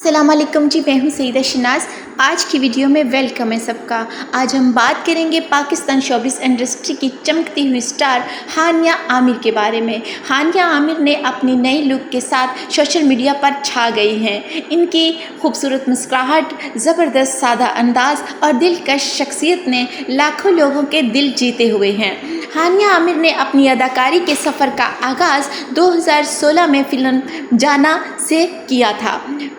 अस्सलाम वालेकुम जी, मैं हूँ सईदा शनाज। आज की वीडियो में वेलकम है सबका। आज हम बात करेंगे पाकिस्तान शोबिस इंडस्ट्री की चमकती हुई स्टार हानिया आमिर के बारे में। हानिया आमिर ने अपनी नई लुक के साथ सोशल मीडिया पर छा गई हैं। इनकी खूबसूरत मुस्कुराहट, ज़बरदस्त सादा अंदाज और दिलकश शख्सियत ने लाखों लोगों के दिल जीते हुए हैं। हानिया आमिर ने अपनी अदाकारी के सफ़र का आगाज़ 2016 में फ़िल्म जाना से किया था।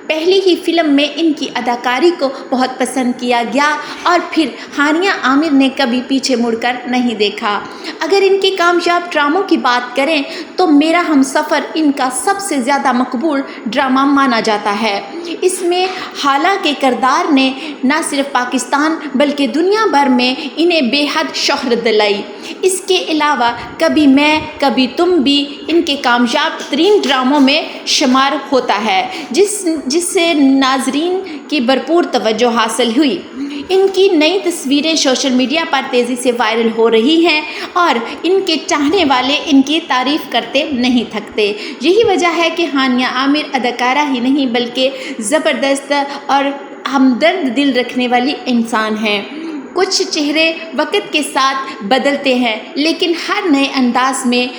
पहली ही फिल्म में इनकी अदाकारी को बहुत पसंद किया गया और फिर हानिया आमिर ने कभी पीछे मुड़कर नहीं देखा। अगर इनके कामयाब ड्रामों की बात करें तो मेरा हमसफ़र इनका सबसे ज़्यादा मकबूल ड्रामा माना जाता है। इसमें हाला के किरदार ने न सिर्फ पाकिस्तान बल्कि दुनिया भर में इन्हें बेहद शोहरत दिलाई। इसके अलावा कभी मैं कभी तुम भी इनके कामयाब तरीन ड्रामों में शुमार होता है, जिससे नाजरीन की भरपूर तवज्जो हासिल हुई। इनकी नई तस्वीरें सोशल मीडिया पर तेज़ी से वायरल हो रही हैं और इनके चाहने वाले इनकी तारीफ़ करते नहीं थकते। यही वजह है कि हानिया आमिर अदाकारा ही नहीं बल्कि ज़बरदस्त और हमदर्द दिल रखने वाली इंसान हैं। कुछ चेहरे वक्त के साथ बदलते हैं लेकिन हर नए अंदाज में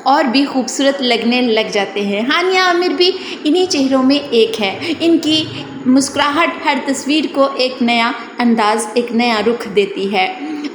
और भी खूबसूरत लगने लग जाते हैं। हानिया आमिर भी इन्हीं चेहरों में एक है। इनकी मुस्कुराहट हर तस्वीर को एक नया अंदाज़, एक नया रुख देती है।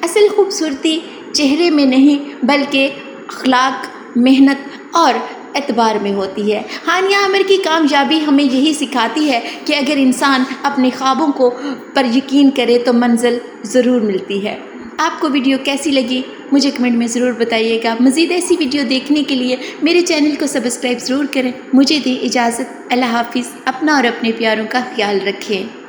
असल खूबसूरती चेहरे में नहीं बल्कि अखलाक, मेहनत और एतबार में होती है। हानिया आमिर की कामयाबी हमें यही सिखाती है कि अगर इंसान अपने ख्वाबों को पर यकीन करे तो मंजिल ज़रूर मिलती है। आपको वीडियो कैसी लगी मुझे कमेंट में ज़रूर बताइएगा। मज़ीद ऐसी वीडियो देखने के लिए मेरे चैनल को सब्सक्राइब ज़रूर करें। मुझे दें इजाज़त। अल्लाह हाफिज़। अपना और अपने प्यारों का ख्याल रखें।